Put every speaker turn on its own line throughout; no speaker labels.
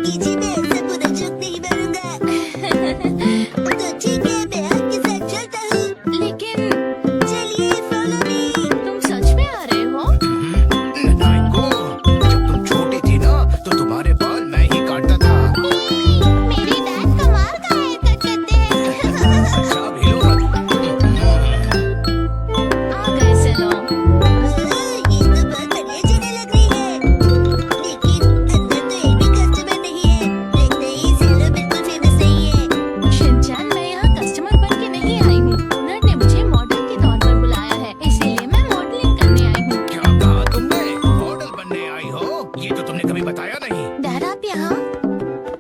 नीचे मैं ऐसा पूरा झुक नहीं मारूंगा। तो ठीक है, मैं आपके साथ चलता हूँ।
लेकिन
चलिए फॉलो मी।
तुम सच में आ रहे हो?
नाइको, जब तुम छोटी थी ना तो तुम्हारे बाल मैं ही काटता था।
मेरे डैड कमाल का हेयर कट करते हैं।
अच्छा भी लो मत।
आ गए सेलो।
ये तो बहुत बढ़िया चीजें लग रही है, लेकिन अंदर तो एक भी कस्टमर नहीं है। लगता है ये सेलो बिल्कुल फेमस नहीं है।
शिनचैन, मैं यहाँ कस्टमर बन के नहीं आई हूँ। ओनर ने मुझे मॉडल के तौर पर बुलाया है, इसीलिए मैं मॉडलिंग करने आई हूँ।
क्या कहा तुमने? मॉडल बनने आई हो? ये तो तुमने कभी बताया नहीं।
डैड, आप यहाँ?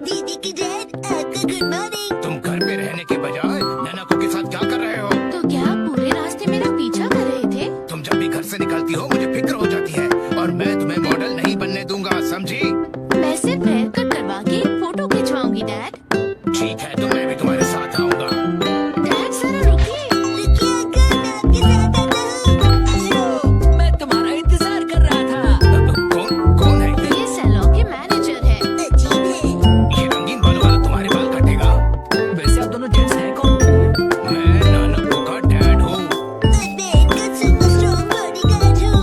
दीदी की डैड, आपका गुड मॉर्निंग।
तुम घर पे रहने के बजाय नैनाको के साथ क्या कर रहे हो?
तो क्या आप पूरे रास्ते मेरा पीछा कर रहे थे?
तुम जब भी घर से निकलती हो मुझे फिक्र हो जाती है, और मैं तुम्हें मॉडल नहीं बनने दूंगा, समझी?
मैं सिर्फ हेयर कट करवा के फोटो खिंचवाऊंगी डैड।
ठीक है, तो मैं भी तुम्हारे साथ आऊंगा।
डैड जरा रुकिए।
रुकिए अंकल, मैं आपके साथ आता हूँ।
मैं तुम्हारा इंतजार कर रहा था।
कौन है ये?
ये सेलो के मैनेजर है।
अजीब है।
ये रंगीन बालों वाला तुम्हारे बाल काटेगा?
वैसे आप दोनों जेंट्स हैं कौन?
मैं नानको का डैड हूँ।
और मैं इनका सुपर स्ट्रॉन्ग बॉडीगार्ड हूँ।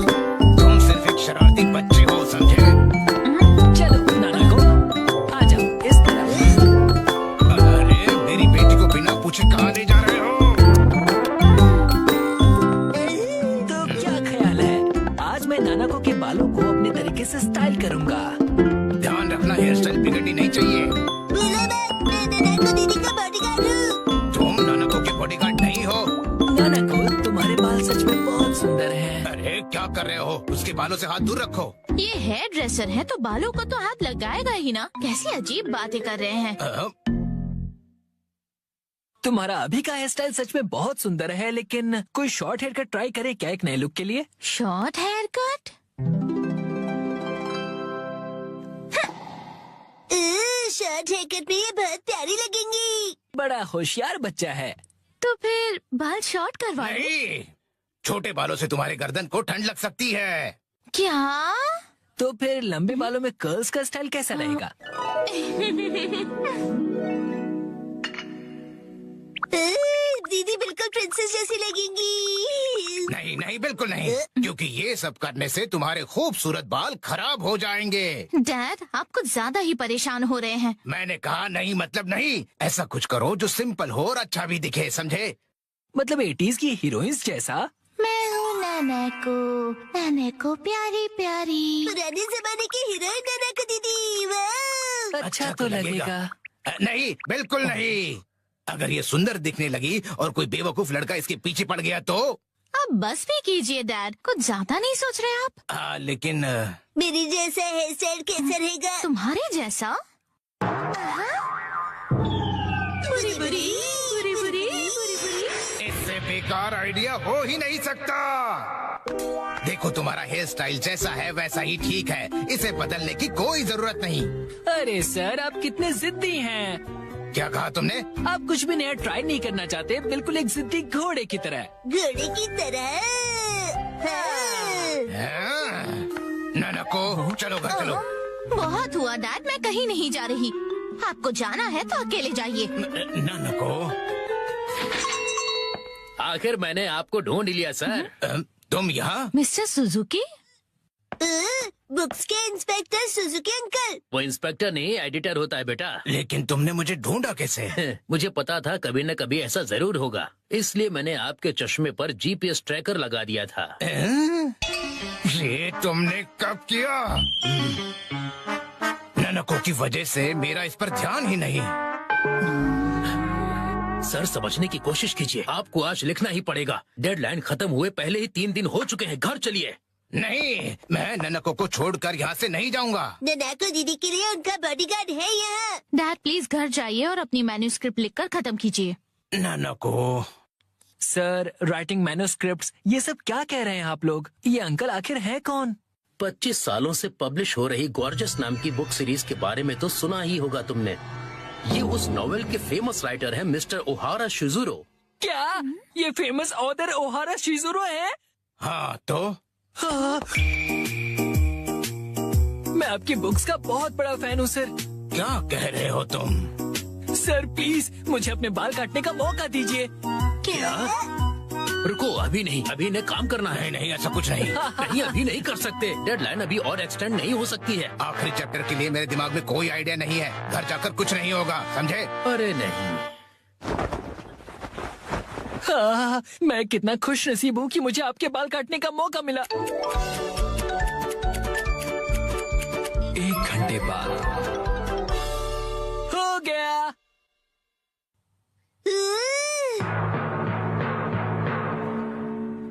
तुम सिर्फ एक शरारती बच्चे हो, समझे?
चलो नाना को आ जाओ इस तरफ।
अरे मेरी बेटी को बिना पूछे कहाँ ले जा रहे हो?
तो क्या ख्याल है, आज मैं नाना को के बालों को अपने तरीके से स्टाइल करूंगा।
ध्यान रखना, हेयर स्टाइल बिगड़नी नहीं चाहिए।
बोलो मत, मैं नैनाको दीदी का बॉडीगार्ड हूँ।
तुम नानको के बॉडीगार्ड नहीं हो।
नाना को तुम्हारे बाल सच में बहुत सुंदर हैं।
अरे क्या कर रहे हो? उसके बालों से हाथ दूर रखो।
ये हेयर ड्रेसर है तो बालों को तो हाथ लगाएगा ही ना। कैसी अजीब बातें कर रहे हैं।
तुम्हारा अभी का हेयर स्टाइल सच में बहुत सुंदर है, लेकिन कोई शॉर्ट हेयर कट ट्राई करें क्या एक नए लुक के लिए?
Short haircut?
Short haircut में ये बहुत प्यारी लगेंगी।
बड़ा होशियार बच्चा है।
तो फिर बाल शॉर्ट करवा लो।
नहीं, छोटे बालों से तुम्हारे गर्दन को ठंड लग सकती है।
क्या?
तो फिर लंबे बालों में कर्ल्स का स्टाइल कैसा रहेगा?
दीदी बिल्कुल प्रिंसेस जैसी लगेंगी।
नहीं नहीं, बिल्कुल नहीं, क्योंकि ये सब करने से तुम्हारे खूबसूरत बाल खराब हो जाएंगे।
डैड, आप कुछ ज्यादा ही परेशान हो रहे हैं।
मैंने कहा नहीं मतलब नहीं। ऐसा कुछ करो जो सिंपल हो और अच्छा भी दिखे, समझे?
मतलब 80s की हीरोइंस जैसा?
मैं हूँ नैनको प्यारी प्यारी।
पुराने जमाने की हीरोइन नैनाको दीदी। वाह।
अच्छा तो लगेगा।
नहीं, बिल्कुल नहीं। अगर ये सुंदर दिखने लगी और कोई बेवकूफ लड़का इसके पीछे पड़ गया तो?
अब बस भी कीजिए डैड, कुछ ज्यादा नहीं सोच रहे आप?
लेकिन
मेरी जैसा हेयर स्टाइल कैसा रहेगा?
तुम्हारे जैसा? बुरी बुरी बुरी बुरी बुरी बुरी।
इससे बेकार आइडिया हो ही नहीं सकता। देखो, तुम्हारा हेयर स्टाइल जैसा है वैसा ही ठीक है, इसे बदलने की कोई जरूरत नहीं।
अरे सर, आप कितने जिद्दी हैं।
क्या कहा तुमने?
आप कुछ भी नया ट्राई नहीं करना चाहते, बिल्कुल एक जिद्दी घोड़े की तरह।
घोड़े की तरह। हाँ।
नानको, चलो घर चलो।
बहुत हुआ डैड, मैं कहीं नहीं जा रही। आपको जाना है तो अकेले जाइए।
नानको,
आखिर मैंने आपको ढूंढ लिया सर।
तुम यहाँ?
Mister Suzuki?
बुक्स के इंस्पेक्टर सुजुकी अंकल।
वो इंस्पेक्टर नहीं, एडिटर होता है बेटा।
लेकिन तुमने मुझे ढूंढा कैसे?
मुझे पता था कभी न कभी ऐसा जरूर होगा, इसलिए मैंने आपके चश्मे पर जीपीएस ट्रैकर लगा दिया था।
ये तुमने कब किया? नानको की वजह से मेरा इस पर ध्यान ही नहीं।
सर, समझने की कोशिश कीजिए, आपको आज लिखना ही पड़ेगा। डेडलाइन खत्म हुए पहले ही 3 दिन हो चुके हैं। घर चलिए।
नहीं, मैं नानको को छोड़कर यहाँ से नहीं जाऊंगा।
नैनाको दीदी के लिए उनका बॉडीगार्ड है यहाँ।
डैड प्लीज घर जाइए और अपनी मैन्युस्क्रिप्ट लिखकर खत्म कीजिए।
नानको,
सर, राइटिंग मैन्युस्क्रिप्ट्स, ये सब क्या कह रहे हैं आप लोग? ये अंकल आखिर हैं कौन?
25 सालों से पब्लिश हो रही गॉर्जस नाम की बुक सीरीज के बारे में तो सुना ही होगा तुमने। ये उस नॉवेल के फेमस राइटर हैं मिस्टर ओहारा शिजुरो।
क्या ये फेमस ऑथर ओहारा शिजुरो है?
हाँ तो?
हाँ। मैं आपकी बुक्स का बहुत बड़ा फैन हूँ सर।
क्या कह रहे हो तुम?
सर प्लीज मुझे अपने बाल काटने का मौका दीजिए।
क्या? रुको, अभी नहीं, अभी इन्हें काम करना है।
नहीं, ऐसा कुछ नहीं।
नहीं, अभी नहीं कर सकते। डेडलाइन अभी और एक्सटेंड नहीं हो सकती है।
आखिरी चैप्टर के लिए मेरे दिमाग में कोई आइडिया नहीं है। घर जाकर कुछ नहीं होगा, समझे?
अरे नहीं।
मैं कितना खुश नसीब हूँ कि मुझे आपके बाल काटने का मौका मिला। 1 घंटे बाद हो गया।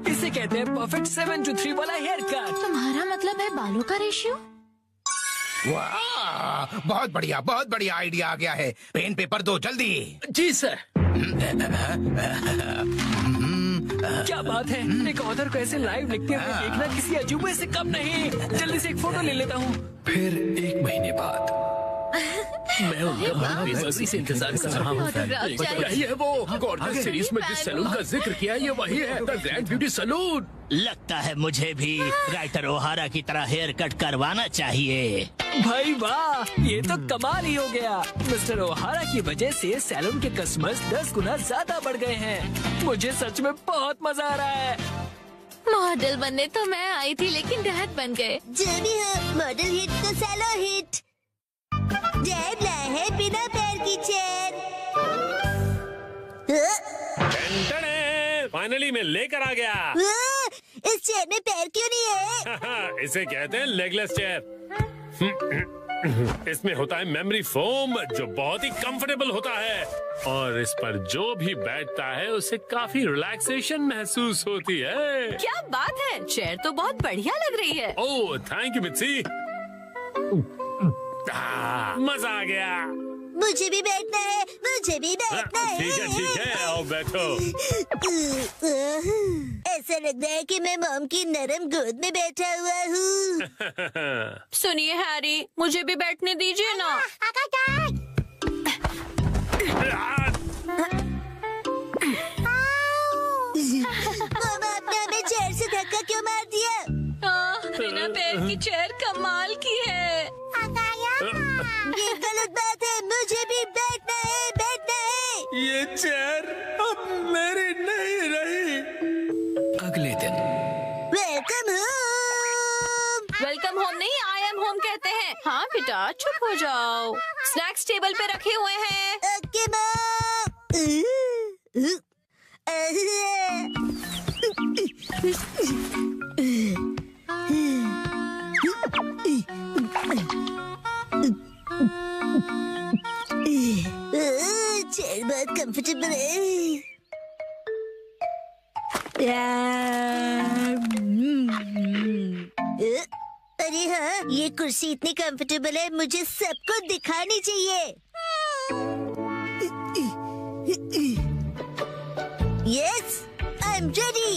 इसे कहते हैं परफेक्ट 7 to 3 वाला हेयर कट।
तुम्हारा मतलब है बालों का रेशियो?
वाह, बहुत बढ़िया आइडिया आ गया है। पेन पेपर दो जल्दी।
जी सर।
क्या बात है, एक ऑथर को ऐसे लाइव लिखते हुए देखना किसी अजूबे से कम नहीं। जल्दी से एक फोटो ले लेता हूँ। फिर 1 महीने बाद
मैं उनका बेसब्री से इंतजार कर रहा हूँ। यही है वो गॉर्जियस सीरीज में जिस सैलून का जिक्र किया, ये वही है, द ग्रैंड ब्यूटी सैलून।
लगता है मुझे भी राइटर ओहारा की तरह हेयर कट करवाना चाहिए।
भाई वाह, ये तो कमाल ही हो गया। मिस्टर ओहारा की वजह से सैलून के कस्टमर्स 10 गुना ज्यादा बढ़ गए हैं। मुझे सच में बहुत मजा आ रहा है।
मॉडल बनने तो मैं आई थी, लेकिन डैड बन गए।
जो भी हो, मॉडल हिट तो सैलो हिट। डैड लाए है बिना पैर की चेयर।
फाइनली मैं लेकर आ गया।
इस चेयर में पैर क्यों नहीं है?
इसे कहते हैं लेगलेस चेयर। इसमें होता है मेमोरी फोम, जो बहुत ही कंफर्टेबल होता है, और इस पर जो भी बैठता है उसे काफी रिलैक्सेशन महसूस होती है।
क्या बात है, चेयर तो बहुत बढ़िया लग रही है।
Oh thank you Mitsi. मजा आ गया।
मुझे भी बैठना है, मुझे भी बैठना है।
ठीक है, आओ बैठो।
ऐसा लगता है कि मैं मॉम की नरम गोद में बैठा हुआ हूँ।
सुनिए हैरी, मुझे भी बैठने दीजिए ना।
मम्मा, आपने हमें चेयर से धक्का क्यों मार दिया?
बिना पैर की चेयर कमाल की है।
ये गलत बात है, मुझे भी बैठना है, बैठना है।
ये चेयर अब मेरी नहीं रही।
अगले दिन
वेलकम होम।
वेलकम होम नहीं, आई एम होम कहते हैं। हाँ बेटा, चुप हो जाओ। स्नैक्स टेबल पे रखे हुए हैं।
Okay mom. चेयर बहुत कंफर्टेबल है। अरे हाँ, ये कुर्सी इतनी कंफर्टेबल है, मुझे सबको दिखानी चाहिए। Yes, I am ready.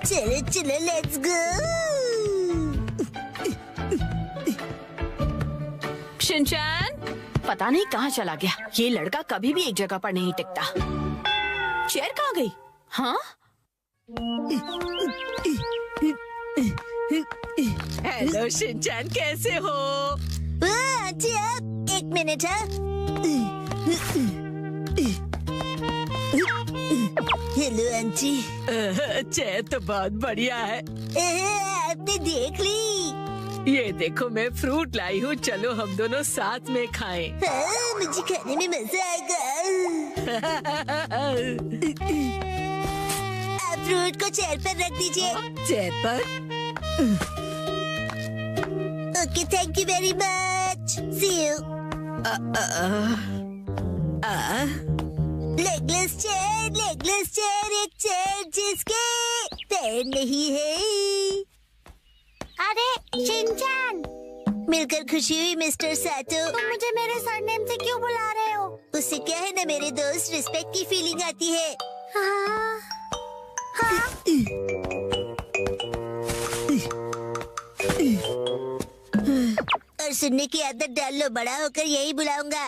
चलो चलो, लेट्स गो।
शिनचैन, पता नहीं कहाँ चला गया। ये लड़का कभी भी एक जगह पर नहीं टिकता। चेयर कहाँ गई? हाँ? हेलो शिनचैन, कैसे हो?
आंटी, आप 1 मिनट। Hello aunty.
चेयर तो बहुत बढ़िया है।
आपने देख ली?
ये देखो, मैं फ्रूट लाई हूँ, चलो हम दोनों साथ में खाएं।
हाँ, मुझे खाने में मजा आएगा। आप फ्रूट को चेयर पर रख दीजिए।
चेयर पर?
Okay, thank you very much. See you. Legless chair, एक चेयर जिसके पैर नहीं है। अरे शिनचैन, मिलकर खुशी हुई मिस्टर साटो। तुम मुझे मेरे सरनेम से क्यों बुला रहे हो? उससे क्या है ना मेरे दोस्त, रिस्पेक्ट की फीलिंग आती है। हाँ। हाँ। और सुनने की आदत डाल लो, बड़ा होकर यही बुलाऊंगा।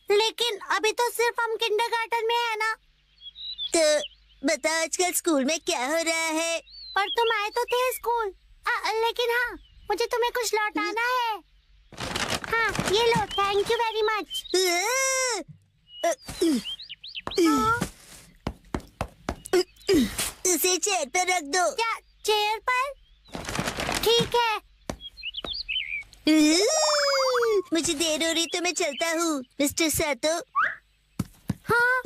लेकिन अभी तो सिर्फ हम किंडरगार्टन में है ना। तो बताओ, आजकल स्कूल में क्या हो रहा है? पर तुम आए तो थे स्कूल। लेकिन हाँ, मुझे तुम्हें कुछ लौटाना है। हाँ, ये लो, थैंक यू वेरी मच। उसे चेयर पर रख दो। क्या चेयर पर? ठीक है। मुझे देर हो रही तो मैं चलता हूँ, मिस्टर सातो। हाँ?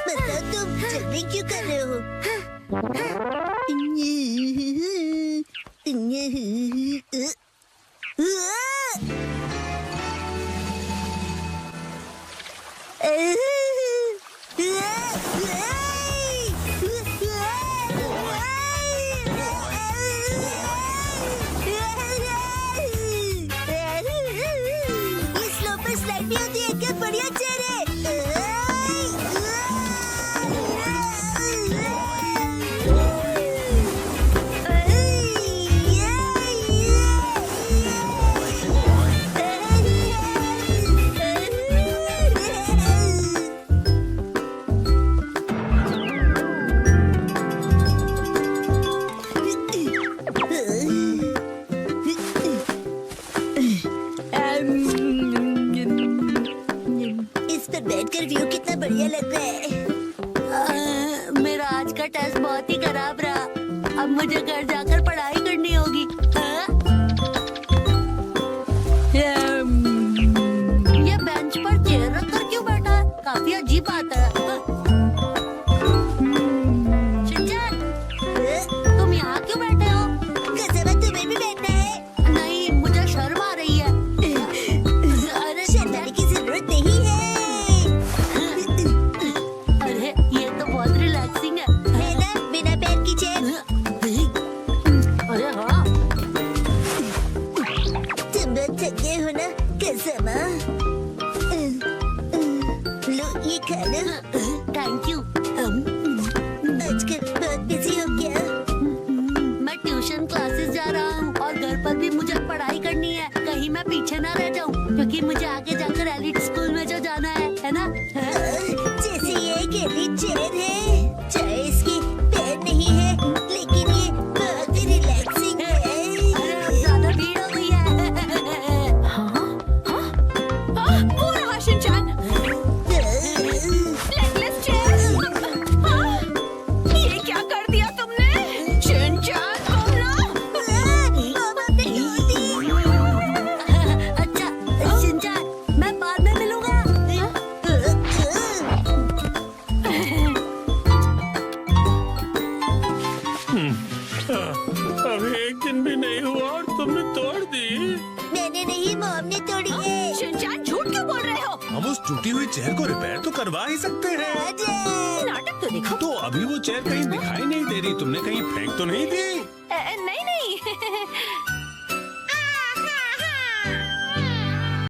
बताओ तुम जल्दी क्यों कर रहे हो? बैठकर व्यू कितना बढ़िया लग रहा है। मेरा आज का टेस्ट बहुत ही खराब रहा। अब मुझे घर जाकर पढ़ाई करनी होगी। ये बेंच पर चेयर रखकर क्यों बैठा है? काफी अजीब बात है। शिनचैन, तुम यहाँ क्यों बैठे हो? कसम, तुम्हें भी बैठना है? नहीं, मुझे शर्म आ रही है। अरे शर्माने की जरूरत नहीं है। लो, ये खा लो। Thank you. आजकल बहुत बिजी हो गया। मैं ट्यूशन क्लासेस जा रहा हूँ और घर पर भी मुझे पढ़ाई करनी है। कहीं मैं पीछे ना रह जाऊँ, क्योंकि मुझे आगे जाकर एलिट स्कूल में जो जाना है ना? जैसे ये एक एलिट चेयर है, चाहे इसकी पैर नहीं है, लेकिन ये बहुत ही रिलैक्सिंग है। अरे अब ज्यादा भीड़ हो गई है।
वो रहा शिनचैन। Legless chair. ये क्या कर दिया तुमने? शिनचैन, तुम ना।
अच्छा शिनचैन, मैं बाद में मिलूंगा।
अब एक दिन भी नहीं हुआ और तुमने तोड़ दी।
मैंने नहीं, मॉम ने तोड़ी है।
शिनचैन, झूठ क्यों बोल रहे हो?
हम उस टूटी हुई चेयर को रिपेयर तो करवा ही सकते हैं।
नाटक तो देखो।
तो अभी वो चेयर कहीं दिखाई नहीं दे रही, तुमने कहीं फेंक तो नहीं दी?